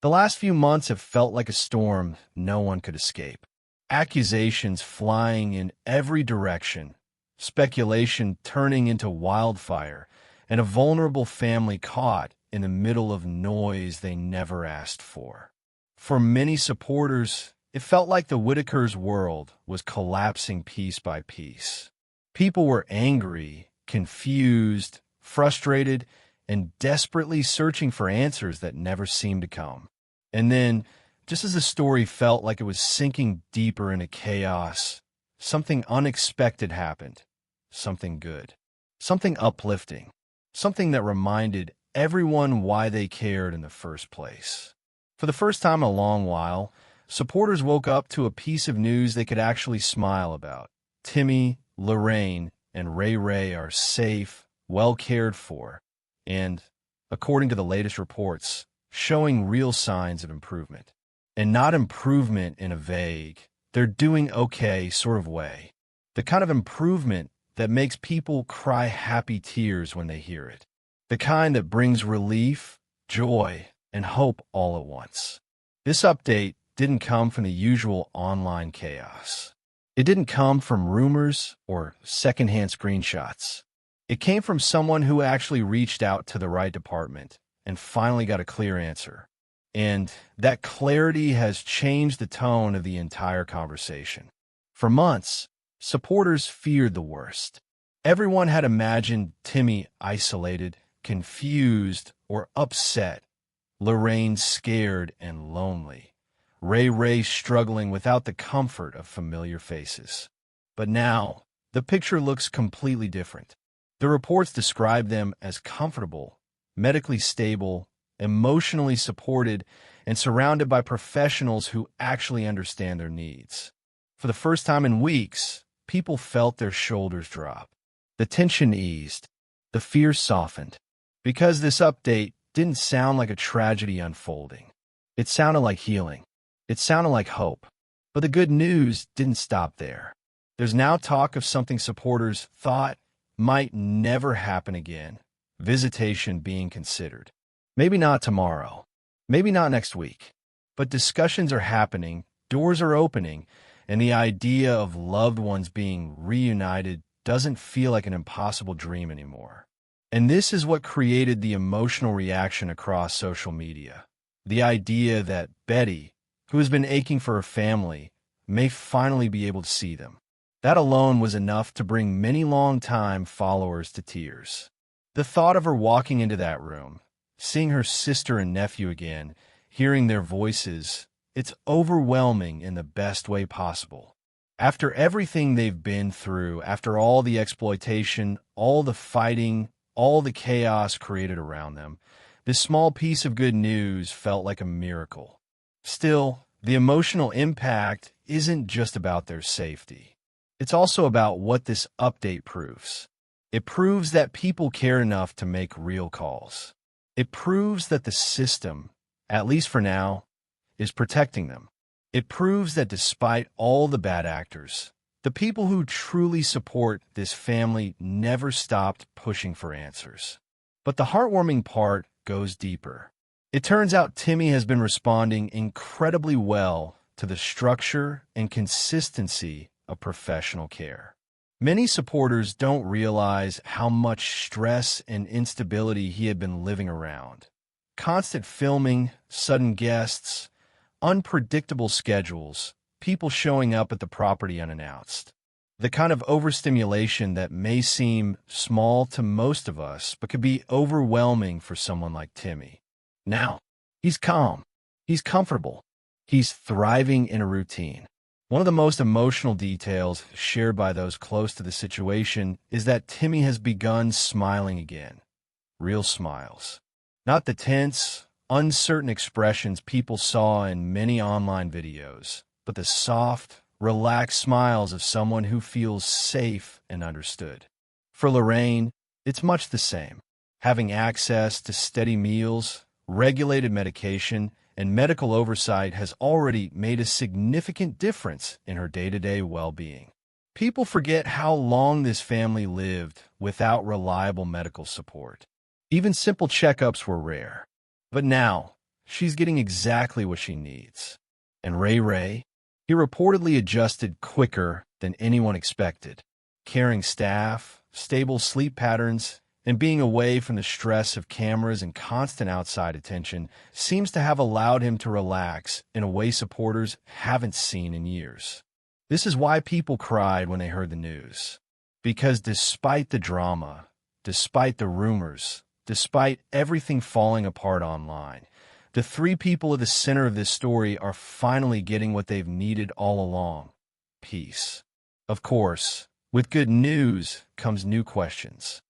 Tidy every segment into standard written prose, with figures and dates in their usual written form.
The last few months have felt like a storm no one could escape. Accusations flying in every direction, speculation turning into wildfire, and a vulnerable family caught in the middle of noise they never asked for. For many supporters, it felt like the Whittakers' world was collapsing piece by piece. People were angry, confused, frustrated, and desperately searching for answers that never seemed to come. And then, just as the story felt like it was sinking deeper into chaos, something unexpected happened. Something good. Something uplifting. Something that reminded everyone why they cared in the first place. For the first time in a long while, supporters woke up to a piece of news they could actually smile about. Timmy, Lorraine, and Ray are safe, well cared for, and, according to the latest reports, showing real signs of improvement. And not improvement in a vague, they're doing okay sort of way. The kind of improvement that makes people cry happy tears when they hear it. The kind that brings relief, joy, and hope all at once. This update didn't come from the usual online chaos. It didn't come from rumors or secondhand screenshots. It came from someone who actually reached out to the right department and finally got a clear answer. And that clarity has changed the tone of the entire conversation. For months, supporters feared the worst. Everyone had imagined Timmy isolated, confused, or upset, Lorraine scared and lonely, Ray struggling without the comfort of familiar faces. But now, the picture looks completely different. The reports describe them as comfortable, medically stable, emotionally supported, and surrounded by professionals who actually understand their needs. For the first time in weeks, people felt their shoulders drop. The tension eased. The fear softened. Because this update didn't sound like a tragedy unfolding. It sounded like healing. It sounded like hope. But the good news didn't stop there. There's now talk of something supporters thought might never happen again. Visitation being considered. Maybe not tomorrow. Maybe not next week. But discussions are happening, doors are opening, and the idea of loved ones being reunited doesn't feel like an impossible dream anymore. And this is what created the emotional reaction across social media. The idea that Betty, who has been aching for her family, may finally be able to see them. That alone was enough to bring many long-time followers to tears. The thought of her walking into that room, seeing her sister and nephew again, hearing their voices, it's overwhelming in the best way possible. After everything they've been through, after all the exploitation, all the fighting, all the chaos created around them, this small piece of good news felt like a miracle. Still, the emotional impact isn't just about their safety. It's also about what this update proves. It proves that people care enough to make real calls. It proves that the system, at least for now, is protecting them. It proves that despite all the bad actors, the people who truly support this family never stopped pushing for answers. But the heartwarming part goes deeper. It turns out Timmy has been responding incredibly well to the structure and consistency of professional care. Many supporters don't realize how much stress and instability he had been living around. Constant filming, sudden guests, unpredictable schedules, people showing up at the property unannounced. The kind of overstimulation that may seem small to most of us, but could be overwhelming for someone like Timmy. Now, he's calm. He's comfortable. He's thriving in a routine. One of the most emotional details shared by those close to the situation is that Timmy has begun smiling again. Real smiles. Not the tense, uncertain expressions people saw in many online videos, but the soft, relaxed smiles of someone who feels safe and understood. For Lorraine, it's much the same. Having access to steady meals, regulated medication, and medical oversight has already made a significant difference in her day-to-day well-being. People forget how long this family lived without reliable medical support. Even simple checkups were rare. But now, she's getting exactly what she needs. And Ray, he reportedly adjusted quicker than anyone expected. Caring staff, stable sleep patterns, and being away from the stress of cameras and constant outside attention seems to have allowed him to relax in a way supporters haven't seen in years. This is why people cried when they heard the news. Because despite the drama, despite the rumors, despite everything falling apart online, the three people at the center of this story are finally getting what they've needed all along: peace. Of course, with good news comes new questions.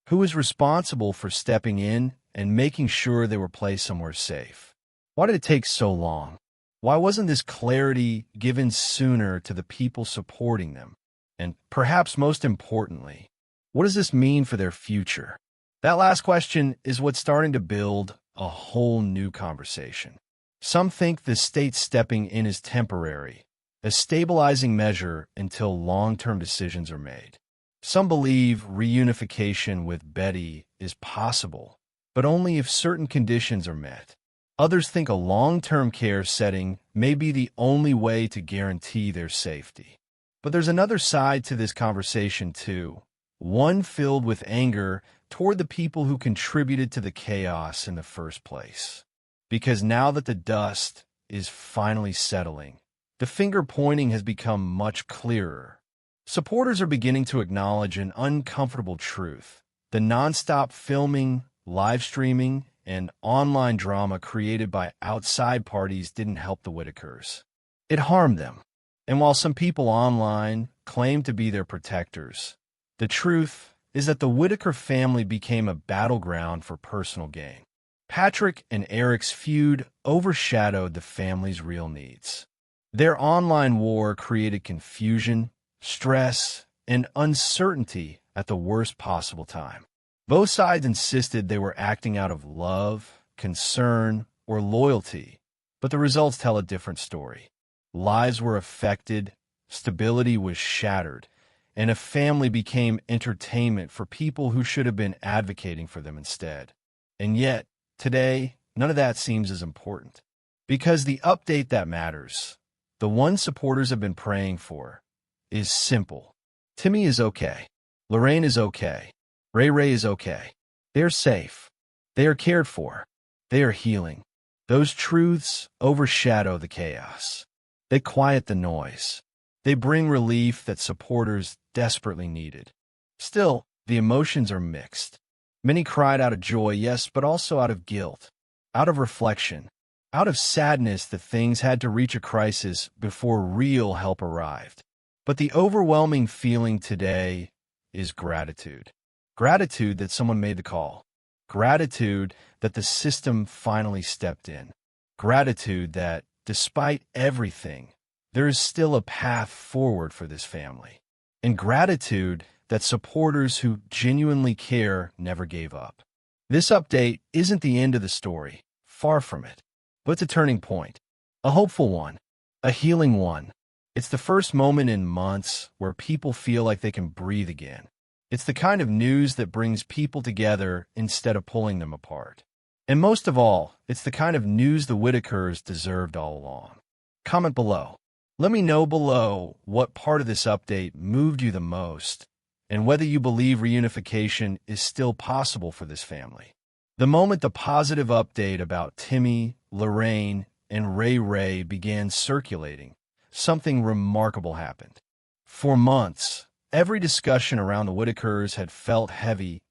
Who is responsible for stepping in and making sure they were placed somewhere safe? Why did it take so long? Why wasn't this clarity given sooner to the people supporting them? And perhaps most importantly, what does this mean for their future? That last question is what's starting to build a whole new conversation. Some think the state stepping in is temporary, a stabilizing measure until long-term decisions are made. Some believe reunification with Betty is possible, but only if certain conditions are met. Others think a long-term care setting may be the only way to guarantee their safety. But there's another side to this conversation too, one filled with anger toward the people who contributed to the chaos in the first place. Because now that the dust is finally settling, the finger-pointing has become much clearer. Supporters are beginning to acknowledge an uncomfortable truth. The nonstop filming, live streaming, and online drama created by outside parties didn't help the Whittakers. It harmed them. And while some people online claim to be their protectors, the truth is that the Whittaker family became a battleground for personal gain. Patrick and Eric's feud overshadowed the family's real needs. Their online war created confusion, stress, and uncertainty at the worst possible time. Both sides insisted they were acting out of love, concern, or loyalty, but the results tell a different story. Lives were affected, stability was shattered, and a family became entertainment for people who should have been advocating for them instead. And yet, today, none of that seems as important. Because the update that matters, the one supporters have been praying for, is simple. Timmy is okay. Lorraine is okay. Ray is okay. They are safe. They are cared for. They are healing. Those truths overshadow the chaos. They quiet the noise. They bring relief that supporters desperately needed. Still, the emotions are mixed. Many cried out of joy, yes, but also out of guilt, out of reflection, out of sadness that things had to reach a crisis before real help arrived. But the overwhelming feeling today is gratitude. Gratitude that someone made the call. Gratitude that the system finally stepped in. Gratitude that, despite everything, there is still a path forward for this family. And gratitude that supporters who genuinely care never gave up. This update isn't the end of the story, far from it, but it's a turning point, a hopeful one, a healing one. It's the first moment in months where people feel like they can breathe again. It's the kind of news that brings people together instead of pulling them apart. And most of all, it's the kind of news the Whittakers deserved all along. Comment below. Let me know below what part of this update moved you the most, and whether you believe reunification is still possible for this family. The moment the positive update about Timmy, Lorraine, and Ray began circulating, something remarkable happened. For months, every discussion around the Whittakers had felt heavy,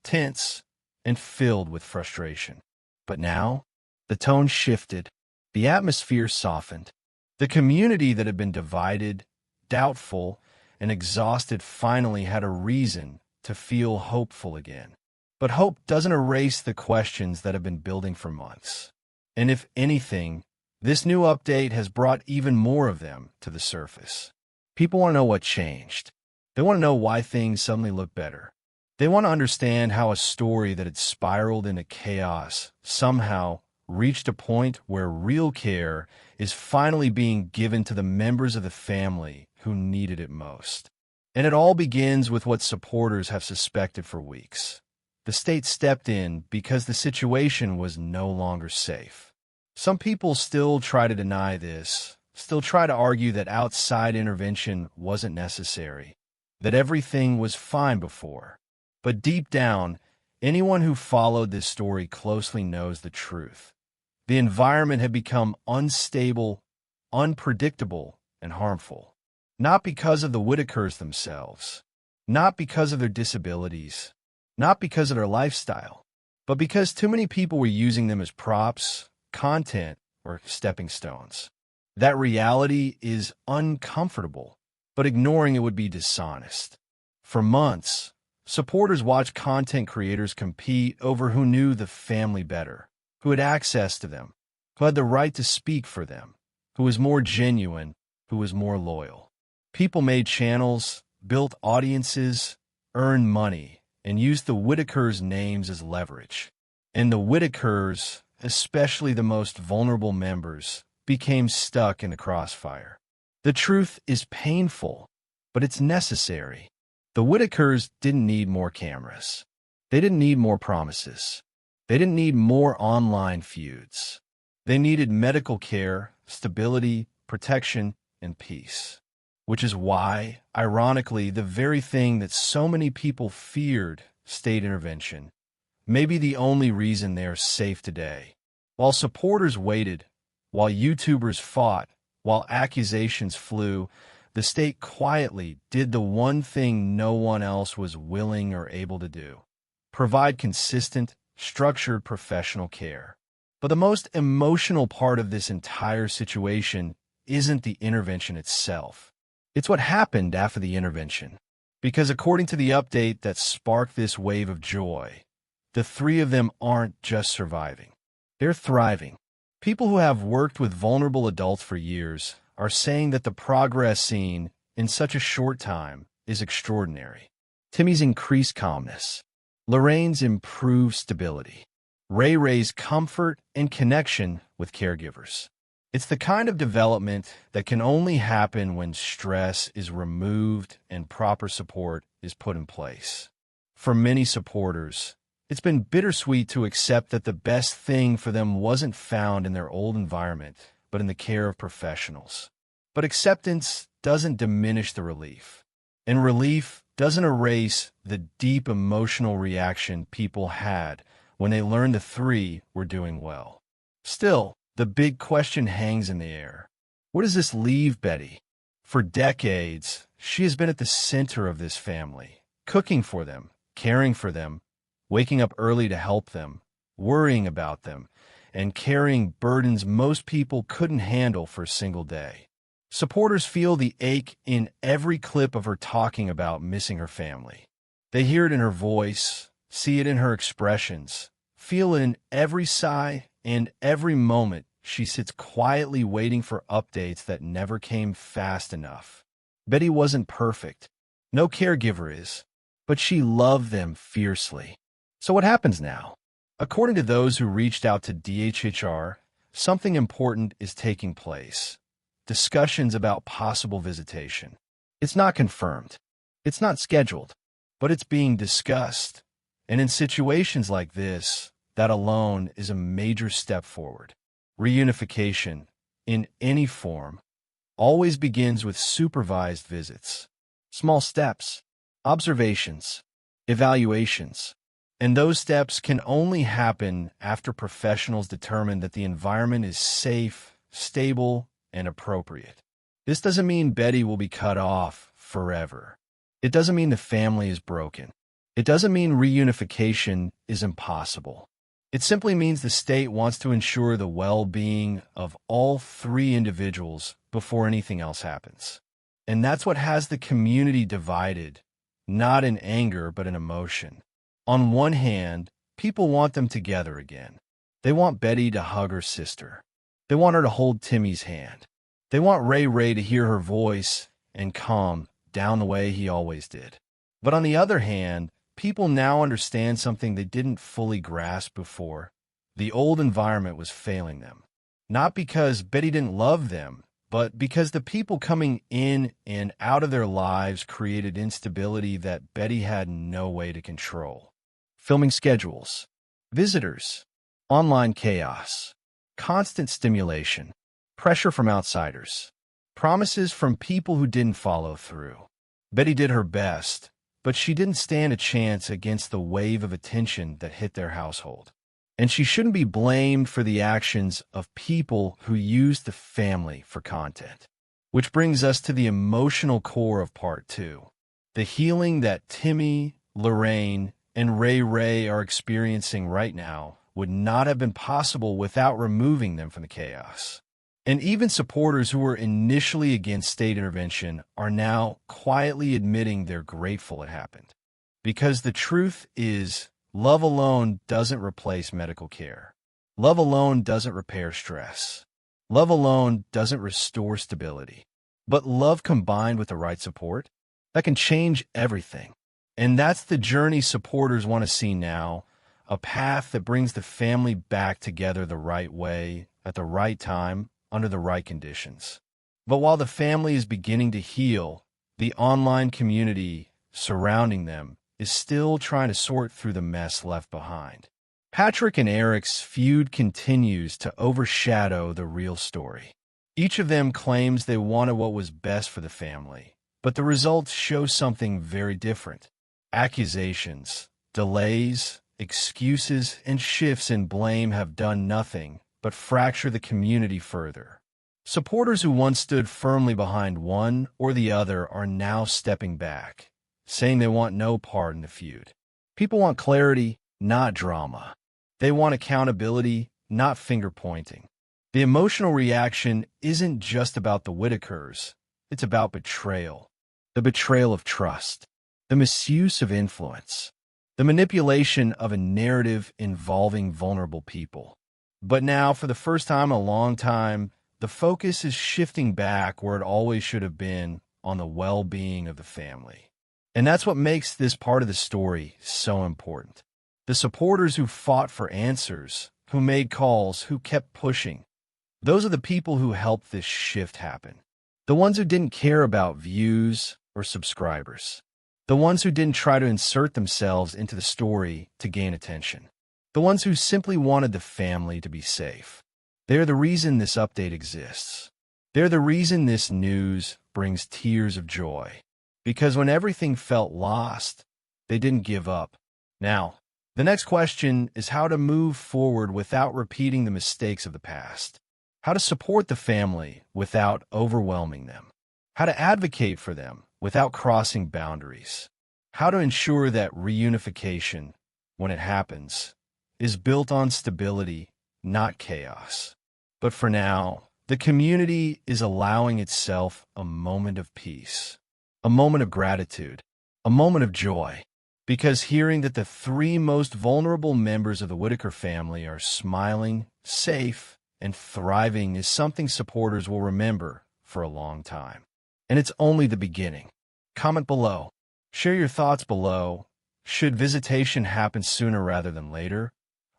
tense, and filled with frustration. But now, the tone shifted, the atmosphere softened. The community that had been divided, doubtful, and exhausted finally had a reason to feel hopeful again. But hope doesn't erase the questions that have been building for months. And if anything, this new update has brought even more of them to the surface. People want to know what changed. They want to know why things suddenly look better. They want to understand how a story that had spiraled into chaos somehow reached a point where real care is finally being given to the members of the family who needed it most. And it all begins with what supporters have suspected for weeks. The state stepped in because the situation was no longer safe. Some people still try to deny this, still try to argue that outside intervention wasn't necessary, that everything was fine before. But deep down, anyone who followed this story closely knows the truth. The environment had become unstable, unpredictable, and harmful. Not because of the Whittakers themselves, not because of their disabilities, not because of their lifestyle, but because too many people were using them as props, content, or stepping stones. That reality is uncomfortable, but ignoring it would be dishonest. For months, supporters watched content creators compete over who knew the family better, who had access to them, who had the right to speak for them, who was more genuine, who was more loyal. People made channels, built audiences, earned money, and used the Whittakers' names as leverage. And the Whittakers, especially the most vulnerable members, became stuck in the crossfire. The truth is painful, but it's necessary. The Whittakers didn't need more cameras. They didn't need more promises. They didn't need more online feuds. They needed medical care, stability, protection, and peace. Which is why, ironically, the very thing that so many people feared, state intervention, may be the only reason they are safe today. While supporters waited, while YouTubers fought, while accusations flew, the state quietly did the one thing no one else was willing or able to do: provide consistent, structured professional care. But the most emotional part of this entire situation isn't the intervention itself. It's what happened after the intervention. Because according to the update that sparked this wave of joy, the three of them aren't just surviving. They're thriving. People who have worked with vulnerable adults for years are saying that the progress seen in such a short time is extraordinary. Timmy's increased calmness, Lorraine's improved stability, Ray's comfort and connection with caregivers. It's the kind of development that can only happen when stress is removed and proper support is put in place. For many supporters, it's been bittersweet to accept that the best thing for them wasn't found in their old environment, but in the care of professionals. But acceptance doesn't diminish the relief. And relief doesn't erase the deep emotional reaction people had when they learned the three were doing well. Still, the big question hangs in the air. Where does this leave Betty? For decades, she has been at the center of this family, cooking for them, caring for them, waking up early to help them, worrying about them, and carrying burdens most people couldn't handle for a single day. Supporters feel the ache in every clip of her talking about missing her family. They hear it in her voice, see it in her expressions, feel it in every sigh and every moment she sits quietly waiting for updates that never came fast enough. Betty wasn't perfect. No caregiver is. But she loved them fiercely. So what happens now? According to those who reached out to DHHR, something important is taking place. Discussions about possible visitation. It's not confirmed. It's not scheduled. But it's being discussed. And in situations like this, that alone is a major step forward. Reunification, in any form, always begins with supervised visits. Small steps, observations, evaluations. And those steps can only happen after professionals determine that the environment is safe, stable, and appropriate. This doesn't mean Betty will be cut off forever. It doesn't mean the family is broken. It doesn't mean reunification is impossible. It simply means the state wants to ensure the well-being of all three individuals before anything else happens. And that's what has the community divided, not in anger but in emotion. On one hand, people want them together again. They want Betty to hug her sister. They want her to hold Timmy's hand. They want Ray to hear her voice and calm down the way he always did. But on the other hand, people now understand something they didn't fully grasp before. The old environment was failing them. Not because Betty didn't love them, but because the people coming in and out of their lives created instability that Betty had no way to control. Filming schedules, visitors, online chaos. constant stimulation, pressure from outsiders, promises from people who didn't follow through. Betty did her best, but she didn't stand a chance against the wave of attention that hit their household. And she shouldn't be blamed for the actions of people who used the family for content. Which brings us to the emotional core of part 2. The healing that Timmy, Lorraine, and Ray are experiencing right now would not have been possible without removing them from the chaos. And even supporters who were initially against state intervention are now quietly admitting they're grateful it happened. Because the truth is, love alone doesn't replace medical care. Love alone doesn't repair stress. Love alone doesn't restore stability. But love combined with the right support, that can change everything. And that's the journey supporters want to see now, a path that brings the family back together the right way, at the right time, under the right conditions. But while the family is beginning to heal, the online community surrounding them is still trying to sort through the mess left behind. Patrick and Eric's feud continues to overshadow the real story. Each of them claims they wanted what was best for the family, but the results show something very different. Accusations, delays, excuses, and shifts in blame have done nothing but fracture the community further. Supporters who once stood firmly behind one or the other are now stepping back, saying they want no part in the feud. People want clarity, not drama. They want accountability, not finger-pointing. The emotional reaction isn't just about the Whittakers, it's about betrayal. The betrayal of trust, the misuse of influence, the manipulation of a narrative involving vulnerable people. But now, for the first time in a long time, the focus is shifting back where it always should have been, on the well-being of the family. And that's what makes this part of the story so important. The supporters who fought for answers, who made calls, who kept pushing, those are the people who helped this shift happen. The ones who didn't care about views or subscribers. The ones who didn't try to insert themselves into the story to gain attention. The ones who simply wanted the family to be safe. They're the reason this update exists. They're the reason this news brings tears of joy. Because when everything felt lost, they didn't give up. Now, the next question is how to move forward without repeating the mistakes of the past. How to support the family without overwhelming them. How to advocate for them without crossing boundaries. How to ensure that reunification, when it happens, is built on stability, not chaos. But for now, the community is allowing itself a moment of peace, a moment of gratitude, a moment of joy, because hearing that the 3 most vulnerable members of the Whittaker family are smiling, safe, and thriving is something supporters will remember for a long time. And it's only the beginning. Comment below. Share your thoughts below. Should visitation happen sooner rather than later?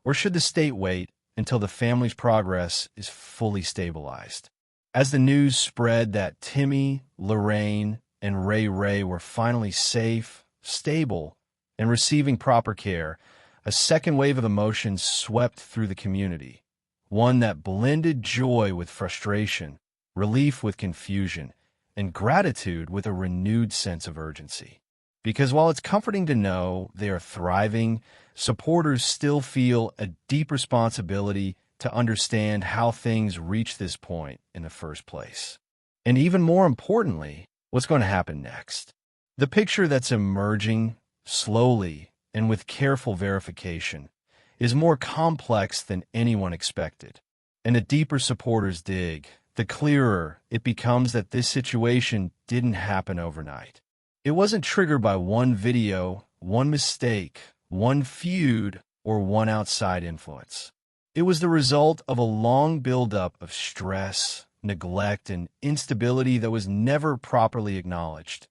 Or should the state wait until the family's progress is fully stabilized? As the news spread that Timmy, Lorraine, and Ray were finally safe, stable, and receiving proper care, a second wave of emotions swept through the community. One that blended joy with frustration, relief with confusion, and gratitude with a renewed sense of urgency. Because while it's comforting to know they are thriving, supporters still feel a deep responsibility to understand how things reached this point in the first place. And even more importantly, what's going to happen next. The picture that's emerging slowly and with careful verification is more complex than anyone expected. And the deeper supporters dig, the clearer it becomes that this situation didn't happen overnight. It wasn't triggered by one video, one mistake, one feud, or one outside influence. It was the result of a long buildup of stress, neglect, and instability that was never properly acknowledged.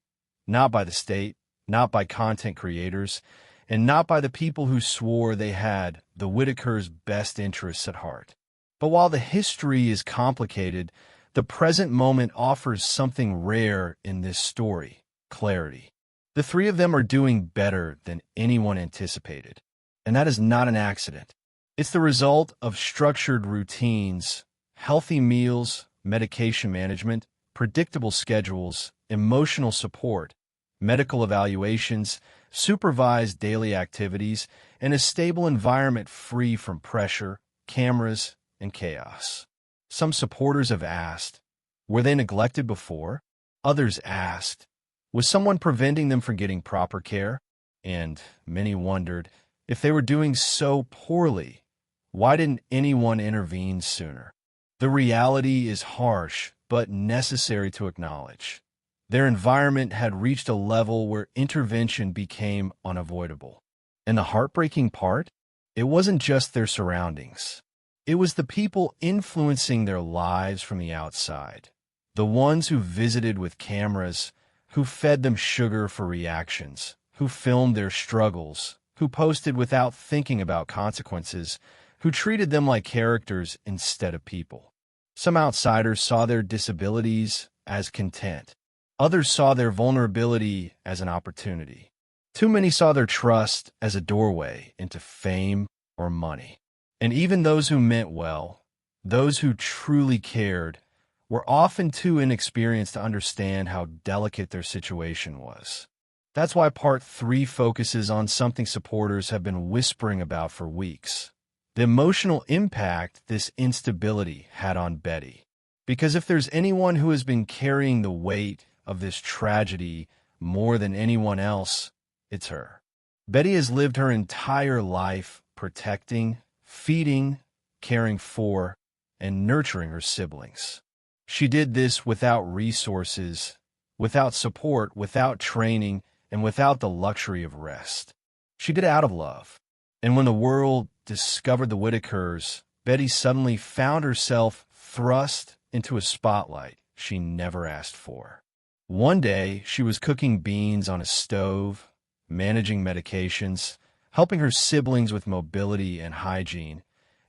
Not by the state, not by content creators, and not by the people who swore they had the Whittakers' best interests at heart. But while the history is complicated, the present moment offers something rare in this story: clarity. The 3 of them are doing better than anyone anticipated. And that is not an accident. It's the result of structured routines, healthy meals, medication management, predictable schedules, emotional support, medical evaluations, supervised daily activities, and a stable environment free from pressure, cameras, and chaos. Some supporters have asked, were they neglected before? Others asked, was someone preventing them from getting proper care? And many wondered, if they were doing so poorly, why didn't anyone intervene sooner? The reality is harsh, but necessary to acknowledge. Their environment had reached a level where intervention became unavoidable. And the heartbreaking part? It wasn't just their surroundings. It was the people influencing their lives from the outside. The ones who visited with cameras, who fed them sugar for reactions, who filmed their struggles, who posted without thinking about consequences, who treated them like characters instead of people. Some outsiders saw their disabilities as content. Others saw their vulnerability as an opportunity. Too many saw their trust as a doorway into fame or money. And even those who meant well, those who truly cared, were often too inexperienced to understand how delicate their situation was. That's why Part 3 focuses on something supporters have been whispering about for weeks: the emotional impact this instability had on Betty. Because if there's anyone who has been carrying the weight of this tragedy more than anyone else, it's her. Betty has lived her entire life protecting, feeding, caring for, and nurturing her siblings. She did this without resources, without support, without training, and without the luxury of rest. She did it out of love. And when the world discovered the Whittakers, Betty suddenly found herself thrust into a spotlight she never asked for. One day, she was cooking beans on a stove, managing medications, helping her siblings with mobility and hygiene.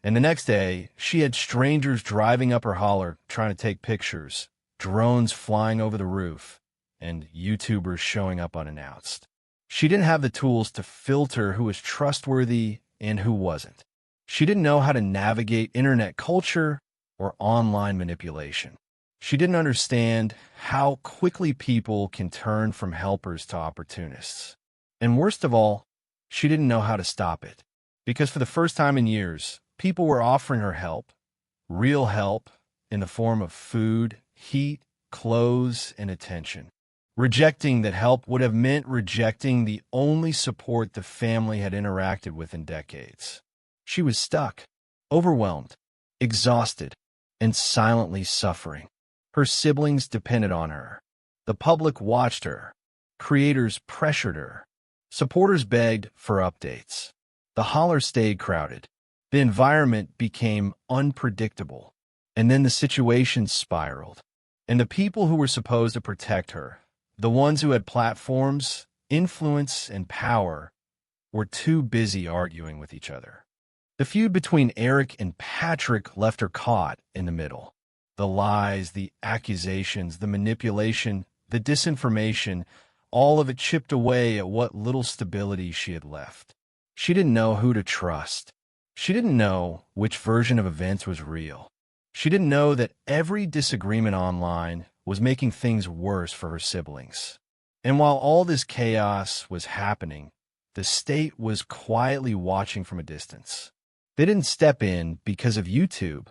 And the next day, she had strangers driving up her holler trying to take pictures, drones flying over the roof, and YouTubers showing up unannounced. She didn't have the tools to filter who was trustworthy and who wasn't. She didn't know how to navigate internet culture or online manipulation. She didn't understand how quickly people can turn from helpers to opportunists. And worst of all, she didn't know how to stop it. Because for the first time in years, people were offering her help, real help, in the form of food, heat, clothes, and attention. Rejecting that help would have meant rejecting the only support the family had interacted with in decades. She was stuck, overwhelmed, exhausted, and silently suffering. Her siblings depended on her. The public watched her. Creators pressured her. Supporters begged for updates. The holler stayed crowded. The environment became unpredictable. And then the situation spiraled. And the people who were supposed to protect her, the ones who had platforms, influence, and power, were too busy arguing with each other. The feud between Eric and Patrick left her caught in the middle. The lies, the accusations, the manipulation, the disinformation, all of it chipped away at what little stability she had left. She didn't know who to trust. She didn't know which version of events was real. She didn't know that every disagreement online was making things worse for her siblings. And while all this chaos was happening, the state was quietly watching from a distance. They didn't step in because of YouTube,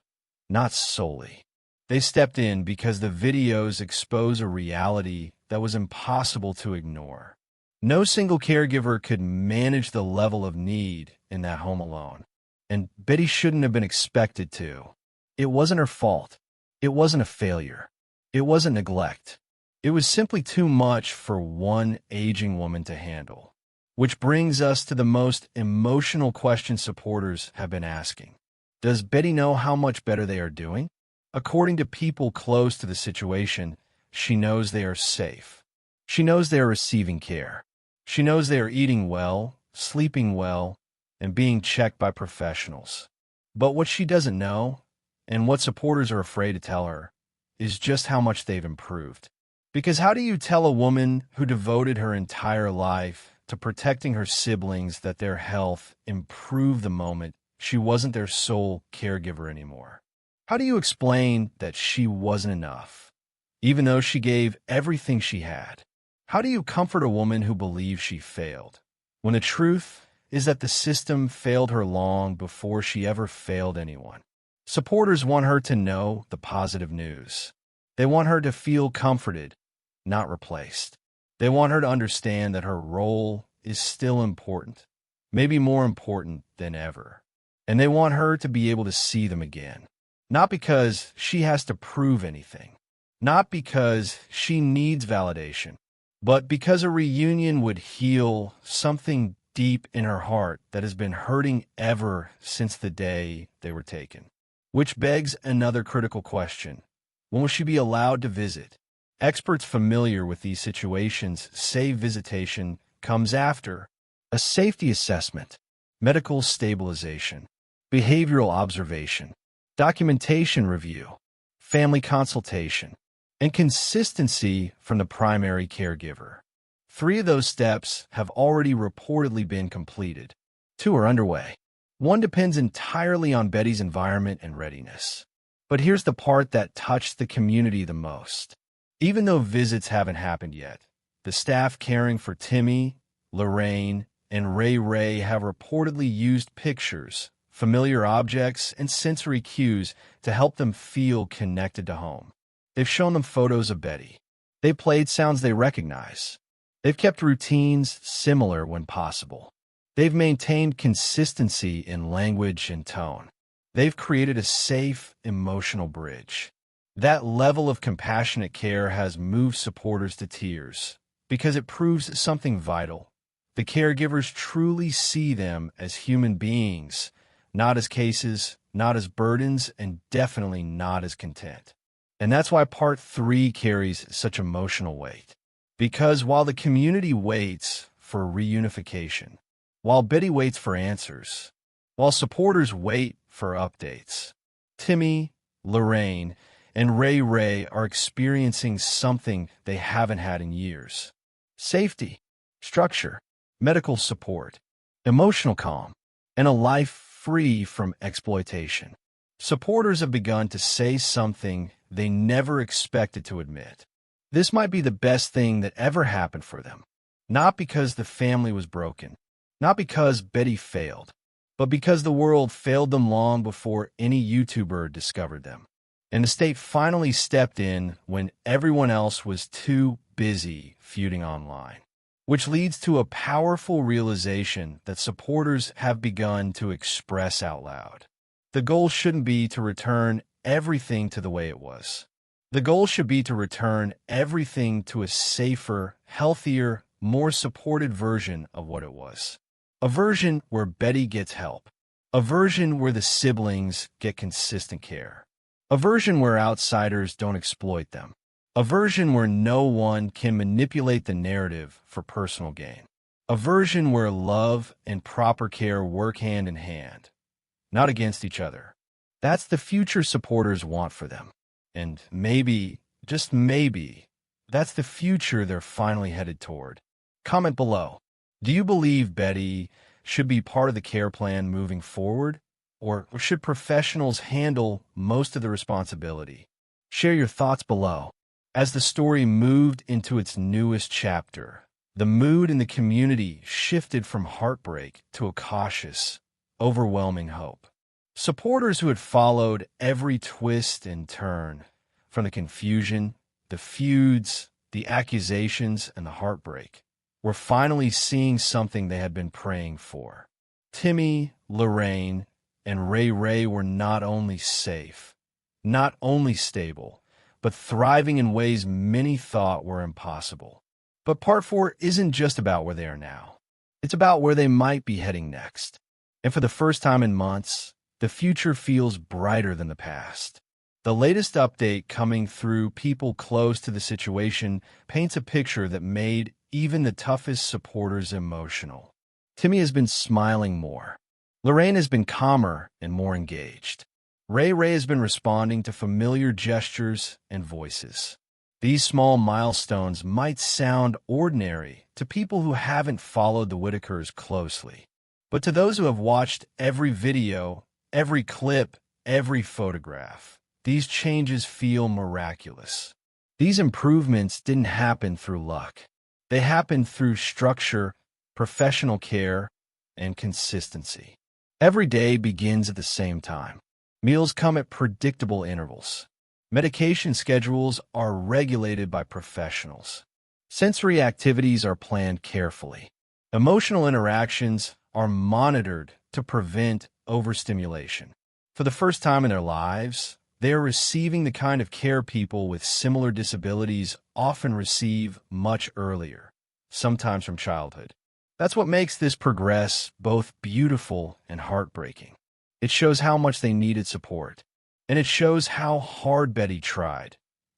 not solely. They stepped in because the videos expose a reality that was impossible to ignore. No single caregiver could manage the level of need in that home alone. And Betty shouldn't have been expected to. It wasn't her fault. It wasn't a failure. It wasn't neglect. It was simply too much for one aging woman to handle. Which brings us to the most emotional question supporters have been asking. Does Betty know how much better they are doing? According to people close to the situation, she knows they are safe. She knows they are receiving care. She knows they are eating well, sleeping well, and being checked by professionals. But what she doesn't know, and what supporters are afraid to tell her, is just how much they've improved. Because how do you tell a woman who devoted her entire life to protecting her siblings that their health improved the moment she wasn't their sole caregiver anymore? How do you explain that she wasn't enough, even though she gave everything she had? How do you comfort a woman who believes she failed, when the truth is that the system failed her long before she ever failed anyone? Supporters want her to know the positive news. They want her to feel comforted, not replaced. They want her to understand that her role is still important, maybe more important than ever. And they want her to be able to see them again. Not because she has to prove anything, not because she needs validation, but because a reunion would heal something deep in her heart that has been hurting ever since the day they were taken. Which begs another critical question. When will she be allowed to visit? Experts familiar with these situations say visitation comes after a safety assessment, medical stabilization, behavioral observation, documentation review, family consultation, and consistency from the primary caregiver. 3 of those steps have already reportedly been completed. 2 are underway. 1 depends entirely on Betty's environment and readiness. But here's the part that touched the community the most. Even though visits haven't happened yet, the staff caring for Timmy, Lorraine, and Ray have reportedly used pictures, familiar objects, and sensory cues to help them feel connected to home. They've shown them photos of Betty. They've played sounds they recognize. They've kept routines similar when possible. They've maintained consistency in language and tone. They've created a safe, emotional bridge. That level of compassionate care has moved supporters to tears because it proves something vital. The caregivers truly see them as human beings, not as cases, not as burdens, and definitely not as content. And that's why Part 3 carries such emotional weight. Because while the community waits for reunification, while Betty waits for answers, while supporters wait for updates, Timmy, Lorraine, and Ray are experiencing something they haven't had in years. Safety, structure, medical support, emotional calm, and a life free from exploitation. Supporters have begun to say something they never expected to admit. This might be the best thing that ever happened for them. Not because the family was broken, not because Betty failed, but because the world failed them long before any YouTuber discovered them. And the state finally stepped in when everyone else was too busy feuding online. Which leads to a powerful realization that supporters have begun to express out loud. The goal shouldn't be to return everything to the way it was. The goal should be to return everything to a safer, healthier, more supported version of what it was. A version where Betty gets help. A version where the siblings get consistent care. A version where outsiders don't exploit them. A version where no one can manipulate the narrative for personal gain. A version where love and proper care work hand in hand, not against each other. That's the future supporters want for them. And maybe, just maybe, that's the future they're finally headed toward. Comment below. Do you believe Betty should be part of the care plan moving forward? Or should professionals handle most of the responsibility? Share your thoughts below. As the story moved into its newest chapter, the mood in the community shifted from heartbreak to a cautious, overwhelming hope. Supporters who had followed every twist and turn, from the confusion, the feuds, the accusations, and the heartbreak, were finally seeing something they had been praying for. Timmy, Lorraine, and Ray were not only safe, not only stable, but thriving in ways many thought were impossible. But Part 4 isn't just about where they are now. It's about where they might be heading next. And for the first time in months, the future feels brighter than the past. The latest update coming through people close to the situation paints a picture that made even the toughest supporters emotional. Timmy has been smiling more. Lorraine has been calmer and more engaged. Ray has been responding to familiar gestures and voices. These small milestones might sound ordinary to people who haven't followed the Whittakers closely. But to those who have watched every video, every clip, every photograph, these changes feel miraculous. These improvements didn't happen through luck. They happened through structure, professional care, and consistency. Every day begins at the same time. Meals come at predictable intervals. Medication schedules are regulated by professionals. Sensory activities are planned carefully. Emotional interactions are monitored to prevent overstimulation. For the first time in their lives, they are receiving the kind of care people with similar disabilities often receive much earlier, sometimes from childhood. That's what makes this progress both beautiful and heartbreaking. It shows how much they needed support, and it shows how hard Betty tried,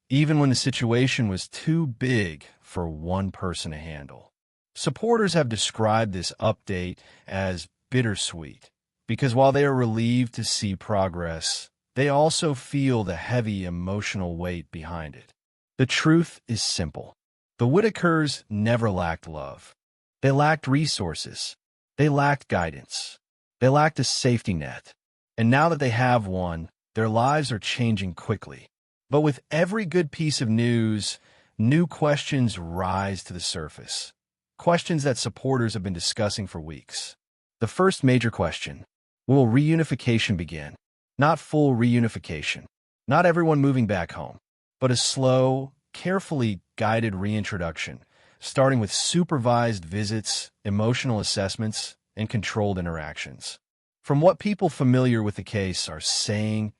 even when the situation was too big for one person to handle. Supporters have described this update as bittersweet, because while they are relieved to see progress, they also feel the heavy emotional weight behind it. The truth is simple. The Whittakers never lacked love. They lacked resources. They lacked guidance. They lacked a safety net. And now that they have one, their lives are changing quickly. But with every good piece of news, new questions rise to the surface. Questions that supporters have been discussing for weeks. The first major question: will reunification begin? Not full reunification. Not everyone moving back home, but a slow, carefully guided reintroduction, starting with supervised visits, emotional assessments, and controlled interactions. From what people familiar with the case are saying,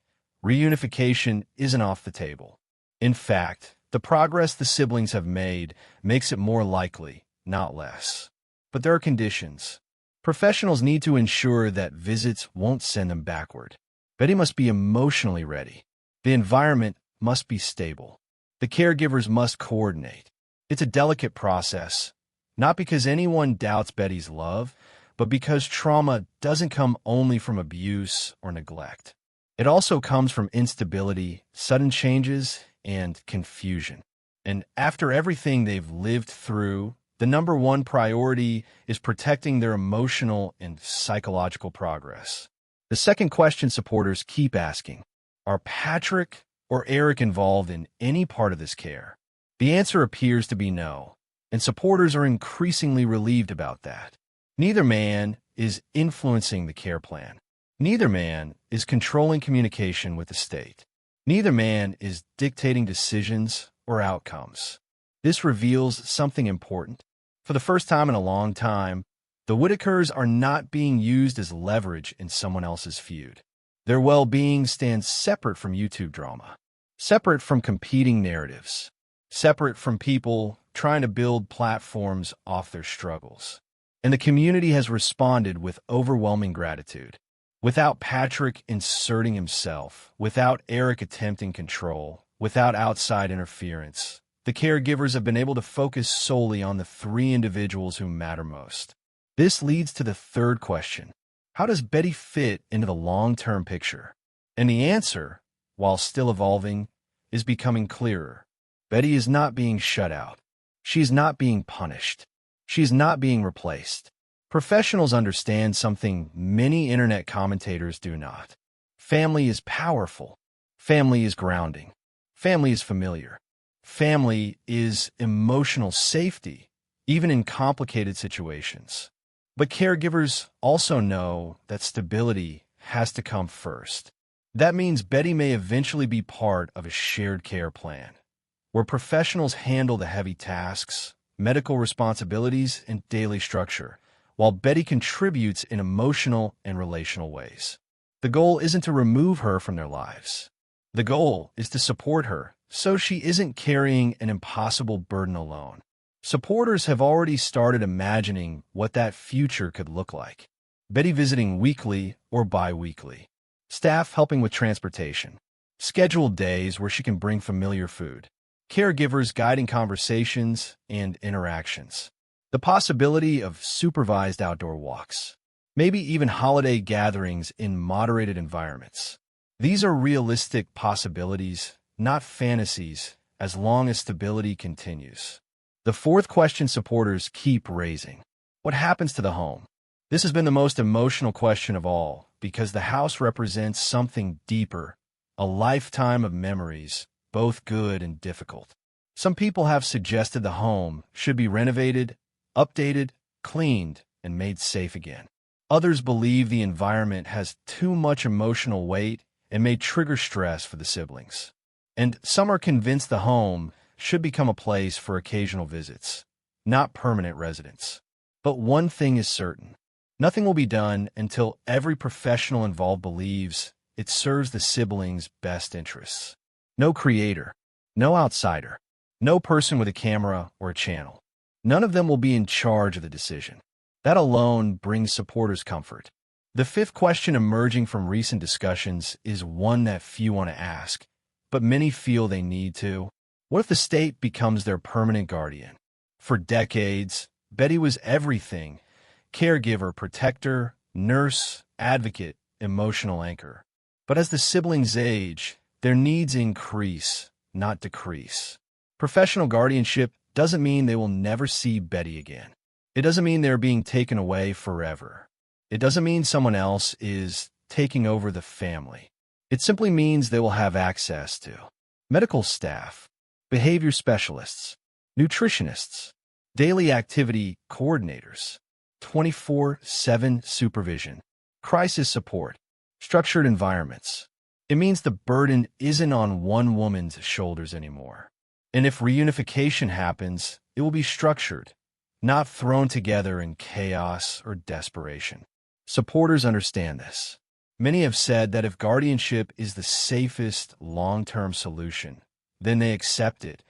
reunification isn't off the table. In fact, the progress the siblings have made makes it more likely, not less. But there are conditions. Professionals need to ensure that visits won't send them backward. Betty must be emotionally ready. The environment must be stable. The caregivers must coordinate. It's a delicate process, not because anyone doubts Betty's love, but because trauma doesn't come only from abuse or neglect. It also comes from instability, sudden changes, and confusion. And after everything they've lived through, the number one priority is protecting their emotional and psychological progress. The second question supporters keep asking: are Patrick or Eric involved in any part of this care? The answer appears to be no, and supporters are increasingly relieved about that. Neither man is influencing the care plan. Neither man is controlling communication with the state. Neither man is dictating decisions or outcomes. This reveals something important. For the first time in a long time, the Whittakers are not being used as leverage in someone else's feud. Their well-being stands separate from YouTube drama, separate from competing narratives, separate from people trying to build platforms off their struggles. And the community has responded with overwhelming gratitude. Without Patrick inserting himself, without Eric attempting control, without outside interference, the caregivers have been able to focus solely on the three individuals who matter most. This leads to the third question: how does Betty fit into the long-term picture? And the answer, while still evolving, is becoming clearer. Betty is not being shut out. She is not being punished. She is not being replaced. Professionals understand something many internet commentators do not. Family is powerful. Family is grounding. Family is familiar. Family is emotional safety, even in complicated situations. But caregivers also know that stability has to come first. That means Betty may eventually be part of a shared care plan, where professionals handle the heavy tasks, medical responsibilities, and daily structure, while Betty contributes in emotional and relational ways. The goal isn't to remove her from their lives. The goal is to support her so she isn't carrying an impossible burden alone. Supporters have already started imagining what that future could look like. Betty visiting weekly or bi-weekly. Staff helping with transportation. Scheduled days where she can bring familiar food. Caregivers guiding conversations and interactions. The possibility of supervised outdoor walks. Maybe even holiday gatherings in moderated environments. These are realistic possibilities, not fantasies, as long as stability continues. The fourth question supporters keep raising: what happens to the home? This has been the most emotional question of all, because the house represents something deeper, a lifetime of memories, both good and difficult. Some people have suggested the home should be renovated, updated, cleaned, and made safe again. Others believe the environment has too much emotional weight and may trigger stress for the siblings. And some are convinced the home should become a place for occasional visits, not permanent residence. But one thing is certain. Nothing will be done until every professional involved believes it serves the siblings' best interests. No creator, no outsider, no person with a camera or a channel. None of them will be in charge of the decision. That alone brings supporters comfort. The fifth question emerging from recent discussions is one that few want to ask, but many feel they need to. What if the state becomes their permanent guardian? For decades, Betty was everything: caregiver, protector, nurse, advocate, emotional anchor. But as the siblings age, their needs increase, not decrease. Professional guardianship doesn't mean they will never see Betty again. It doesn't mean they're being taken away forever. It doesn't mean someone else is taking over the family. It simply means they will have access to medical staff, behavior specialists, nutritionists, daily activity coordinators, 24/7 supervision, crisis support, structured environments. It means the burden isn't on one woman's shoulders anymore. And if reunification happens, it will be structured, not thrown together in chaos or desperation. Supporters understand this. Many have said that if guardianship is the safest long-term solution, then they accept it,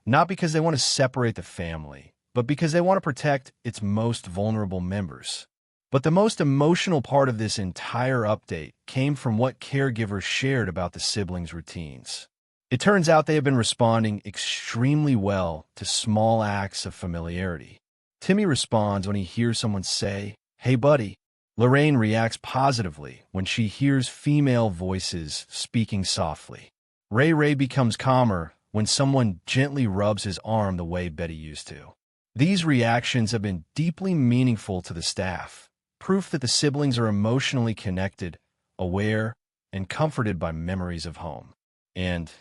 not because they want to separate the family, but because they want to protect its most vulnerable members. But the most emotional part of this entire update came from what caregivers shared about the siblings' routines. It turns out they have been responding extremely well to small acts of familiarity. Timmy responds when he hears someone say, "Hey, buddy." Lorraine reacts positively when she hears female voices speaking softly. Ray becomes calmer when someone gently rubs his arm the way Betty used to. These reactions have been deeply meaningful to the staff, proof that the siblings are emotionally connected, aware, and comforted by memories of home. And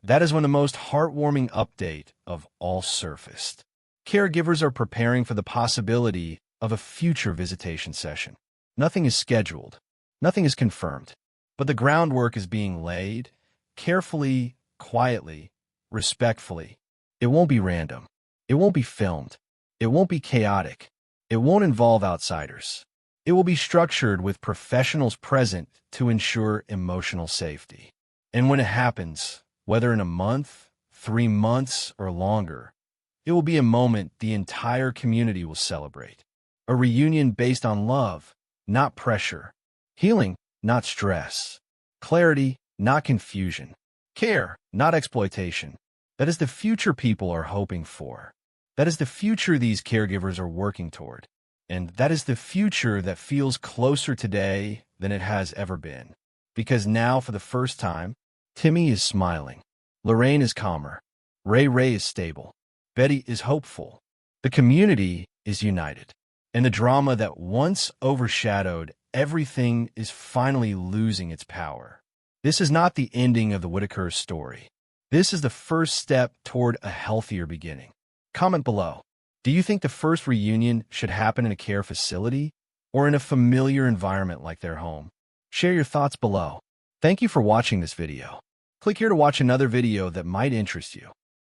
that is when the most heartwarming update of all surfaced. Caregivers are preparing for the possibility of a future visitation session. Nothing is scheduled, nothing is confirmed, but the groundwork is being laid, carefully, quietly, respectfully. It won't be random. It won't be filmed. It won't be chaotic. It won't involve outsiders. It will be structured with professionals present to ensure emotional safety. And when it happens, whether in a month, 3 months, or longer, it will be a moment the entire community will celebrate. A reunion based on love, not pressure. Healing, not stress. Clarity, not confusion. Care, not exploitation. That is the future people are hoping for. That is the future these caregivers are working toward. And that is the future that feels closer today than it has ever been. Because now, for the first time, Timmy is smiling. Lorraine is calmer. Ray is stable. Betty is hopeful. The community is united. And the drama that once overshadowed everything is finally losing its power. This is not the ending of the Whittaker story. This is the first step toward a healthier beginning. Comment below. Do you think the first reunion should happen in a care facility or in a familiar environment like their home? Share your thoughts below. Thank you for watching this video. Click here to watch another video that might interest you.